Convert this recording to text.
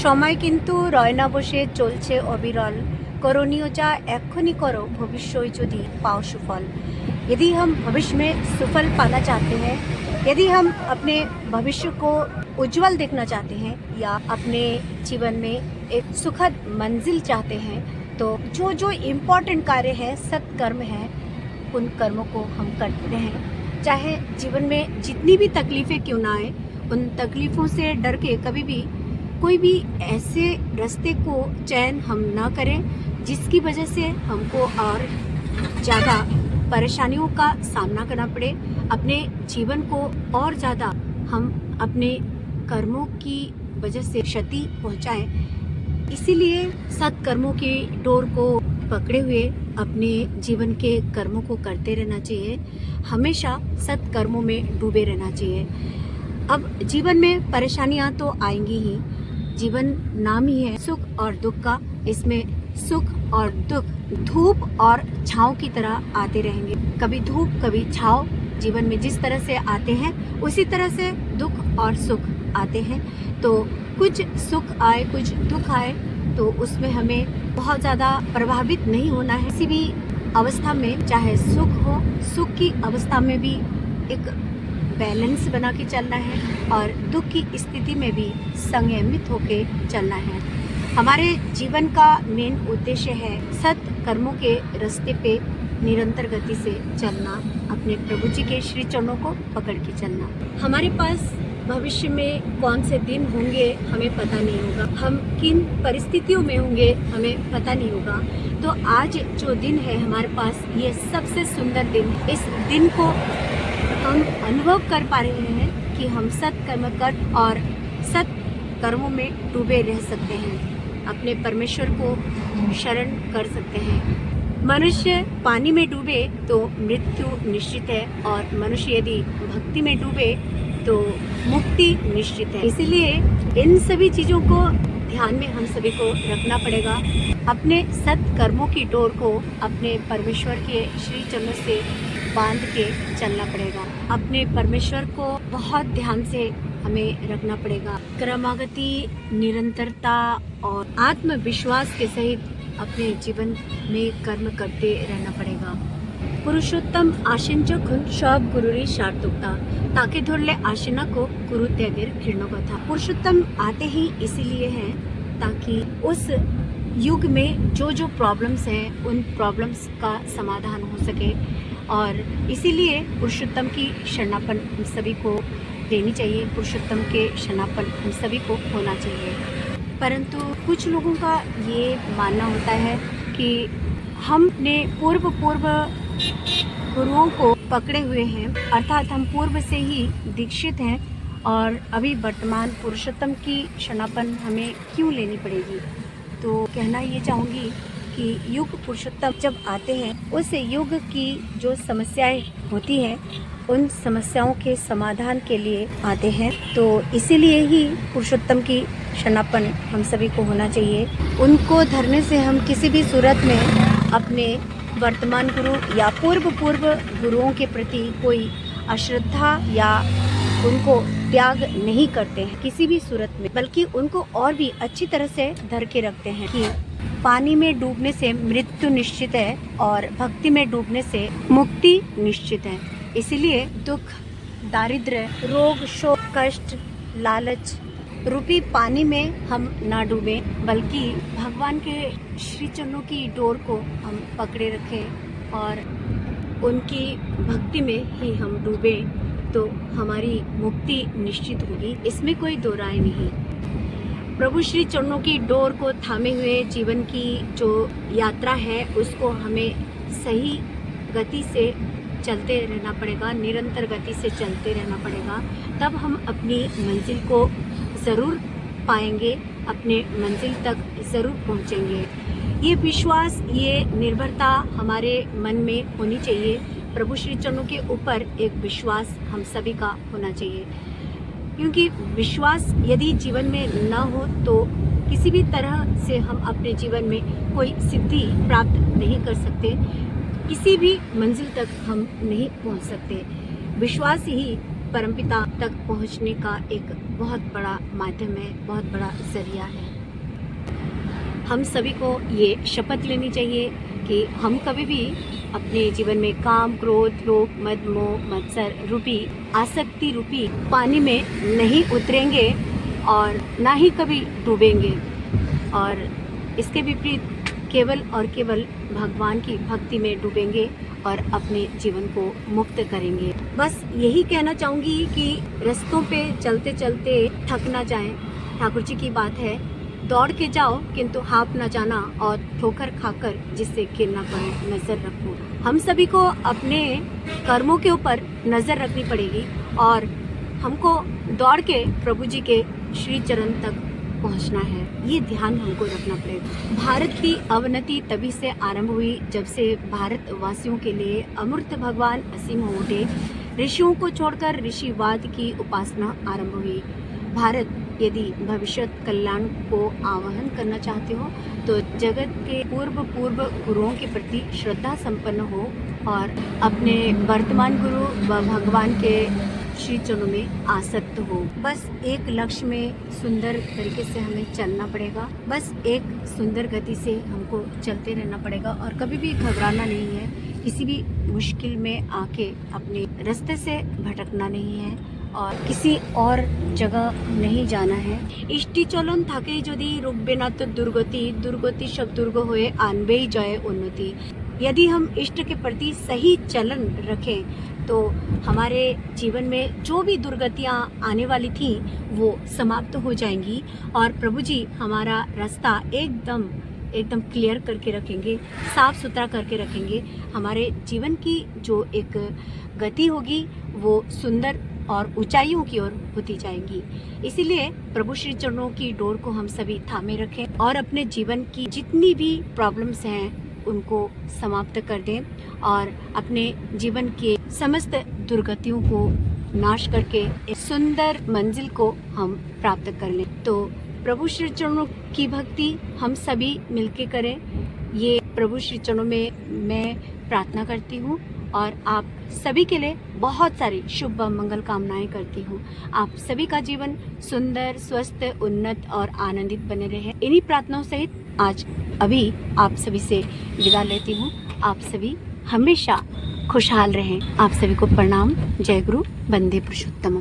সময় কিন্তু রয় না বসে চলছে অবিরল। করণীয় যা এক্ষুনি করো, भविष्य যদি पाओ सुफल। यदि हम भविष्य में सुफल पाना चाहते हैं, यदि हम अपने भविष्य को उज्जवल देखना चाहते हैं या अपने जीवन में एक सुखद मंजिल चाहते हैं, तो जो जो इम्पोर्टेंट कार्य है, सत्कर्म है, उन कर्मों को हम करते हैं। चाहे जीवन में जितनी भी तकलीफ़ें क्यों ना आए, उन तकलीफ़ों से डर के कभी भी कोई भी ऐसे रास्ते को चयन हम ना करें जिसकी वजह से हमको और ज़्यादा परेशानियों का सामना करना पड़े। अपने जीवन को और ज़्यादा हम अपने कर्मों की वजह से क्षति पहुंचाएं। इसीलिए सत्कर्मों की डोर को पकड़े हुए अपने जीवन के कर्मों को करते रहना चाहिए। हमेशा सत्कर्मों में डूबे रहना चाहिए। अब जीवन में परेशानियां तो आएंगी ही। जीवन नाम ही है सुख और दुख का। इसमें सुख और दुख धूप और छाँव की तरह आते रहेंगे। कभी धूप कभी छाँव जीवन में जिस तरह से आते हैं, उसी तरह से दुख और सुख आते हैं। तो कुछ सुख आए कुछ दुख आए तो उसमें हमें बहुत ज़्यादा प्रभावित नहीं होना है। किसी भी अवस्था में चाहे सुख हो, सुख की अवस्था में भी एक बैलेंस बना के चलना है और दुख की स्थिति में भी संयमित होके चलना है। हमारे जीवन का मेन उद्देश्य है सत्कर्मों के रास्ते पे निरंतर गति से चलना, अपने प्रभु जी के श्री चरणों को पकड़ के चलना। हमारे पास भविष्य में कौन से दिन होंगे हमें पता नहीं होगा, हम किन परिस्थितियों में होंगे हमें पता नहीं होगा। तो आज जो दिन है हमारे पास, ये सबसे सुंदर दिन। इस दिन को हम अनुभव कर पा रहे हैं कि हम सत्कर्म कर और सत्कर्मों में डूबे रह सकते हैं, अपने परमेश्वर को शरण कर सकते हैं। मनुष्य पानी में डूबे तो मृत्यु निश्चित है और मनुष्य यदि भक्ति में डूबे तो मुक्ति निश्चित है। इसलिए इन सभी चीज़ों को ध्यान में हम सभी को रखना पड़ेगा। अपने सत्कर्मों की डोर को अपने परमेश्वर के श्री चरणों से बांध के चलना पड़ेगा। अपने परमेश्वर को बहुत ध्यान से हमें रखना पड़ेगा। क्रमागति, निरंतरता और आत्मविश्वास के सहित अपने जीवन में कर्म करते रहना पड़ेगा। पुरुषोत्तम आशिंच खुन सब गुरुरी सार्थकता ताकि धोरले आशिना को गुरु त्यागेर घृणो कथा। पुरुषोत्तम आते ही इसीलिए हैं ताकि उस युग में जो जो प्रॉब्लम्स हैं उन प्रॉब्लम्स का समाधान हो सके, और इसीलिए पुरुषोत्तम की शरणापन हम सभी को लेनी चाहिए। पुरुषोत्तम के शरणापन हम सभी को होना चाहिए। परंतु कुछ लोगों का ये मानना होता है कि हमने पूर्व गुरुओं को पकड़े हुए हैं, अर्थात हम पूर्व से ही दीक्षित हैं और अभी वर्तमान पुरुषोत्तम की शरणापन हमें क्यों लेनी पड़ेगी। तो कहना ये चाहूँगी कि युग पुरुषोत्तम जब आते हैं, उस युग की जो समस्याएं होती हैं उन समस्याओं के समाधान के लिए आते हैं। तो इसीलिए ही पुरुषोत्तम की शरणापन हम सभी को होना चाहिए। उनको धरने से हम किसी भी सूरत में अपने वर्तमान गुरु या पूर्व गुरुओं के प्रति कोई अश्रद्धा या उनको त्याग नहीं करते हैं किसी भी सूरत में, बल्कि उनको और भी अच्छी तरह से धर के रखते हैं कि पानी में डूबने से मृत्यु निश्चित है और भक्ति में डूबने से मुक्ति निश्चित है। इसीलिए दुख, दारिद्र्य, रोग, शोक, कष्ट, लालच रूपी पानी में हम ना डूबें, बल्कि भगवान के श्री चरणों की डोर को हम पकड़े रखें और उनकी भक्ति में ही हम डूबें, तो हमारी मुक्ति निश्चित होगी। इसमें कोई दो राय नहीं। प्रभु श्री चरणों की डोर को थामे हुए जीवन की जो यात्रा है उसको हमें सही गति से चलते रहना पड़ेगा, निरंतर गति से चलते रहना पड़ेगा। तब हम अपनी मंजिल को ज़रूर पाएंगे, अपने मंजिल तक ज़रूर पहुंचेंगे। ये विश्वास, ये निर्भरता हमारे मन में होनी चाहिए। प्रभु श्री चरणों के ऊपर एक विश्वास हम सभी का होना चाहिए, क्योंकि विश्वास यदि जीवन में न हो तो किसी भी तरह से हम अपने जीवन में कोई सिद्धि प्राप्त नहीं कर सकते, किसी भी मंजिल तक हम नहीं पहुंच सकते। विश्वास ही परमपिता तक पहुंचने का एक बहुत बड़ा माध्यम है, बहुत बड़ा जरिया है। हम सभी को ये शपथ लेनी चाहिए कि हम कभी भी अपने जीवन में काम, क्रोध, लोभ, मद, मोह, मत्सर रूपी आसक्ति रूपी पानी में नहीं उतरेंगे और ना ही कभी डूबेंगे, और इसके विपरीत केवल और केवल भगवान की भक्ति में डूबेंगे और अपने जीवन को मुक्त करेंगे। बस यही कहना चाहूँगी कि रास्तों पे चलते चलते थक ना जाएं। ठाकुर जी की बात है, दौड़ के जाओ किंतु हाफ ना जाना, और ठोकर खाकर जिससे गिर ना पड़े नज़र रखो। हम सभी को अपने कर्मों के ऊपर नज़र रखनी पड़ेगी और हमको दौड़ के प्रभु जी के श्री चरण तक पहुंचना है, ये ध्यान हमको रखना पड़ेगा। भारत की अवनति तभी से आरंभ हुई जब से भारतवासियों के लिए अमूर्त भगवान असीम हो उठे। ऋषियों को छोड़कर ऋषिवाद की उपासना आरंभ हुई। भारत यदि भविष्य कल्याण को आवाहन करना चाहते हो तो जगत के पूर्व गुरुओं के प्रति श्रद्धा संपन्न हो और अपने वर्तमान गुरु व भगवान के श्री चरणों में आसक्त हो। बस एक लक्ष्य में सुंदर तरीके से हमें चलना पड़ेगा, बस एक सुंदर गति से हमको चलते रहना पड़ेगा और कभी भी घबराना नहीं है। किसी भी मुश्किल में आके अपने रास्ते से भटकना नहीं है और किसी और जगह नहीं जाना है। इष्टि चलन थाके यदि रुकबे ना तो दुर्गति, दुर्गति सब दुर्ग होए आनबे ही जय उन्नति। यदि हम इष्ट के प्रति सही चलन रखें तो हमारे जीवन में जो भी दुर्गतियाँ आने वाली थी वो समाप्त हो जाएंगी और प्रभु जी हमारा रास्ता एकदम क्लियर करके रखेंगे, साफ सुथरा करके रखेंगे। हमारे जीवन की जो एक गति होगी वो सुंदर और ऊंचाइयों की ओर होती जाएंगी। इसीलिए प्रभु श्री चरणों की डोर को हम सभी थामे रखें और अपने जीवन की जितनी भी प्रॉब्लम्स हैं उनको समाप्त कर दें और अपने जीवन के समस्त दुर्गतियों को नाश करके एक सुंदर मंजिल को हम प्राप्त कर लें। तो प्रभु श्री चरणों की भक्ति हम सभी मिलके करें, ये प्रभु श्री चरणों में मैं प्रार्थना करती हूँ और आप सभी के लिए बहुत सारी शुभ मंगल कामनाएं करती हूँ। आप सभी का जीवन सुंदर, स्वस्थ, उन्नत और आनंदित बने रहे। इन्हीं प्रार्थनाओं सहित आज अभी आप सभी से विदा लेती हूँ। आप सभी हमेशा खुशहाल रहें। आप सभी को प्रणाम। जय गुरु, वंदे पुरुषोत्तम।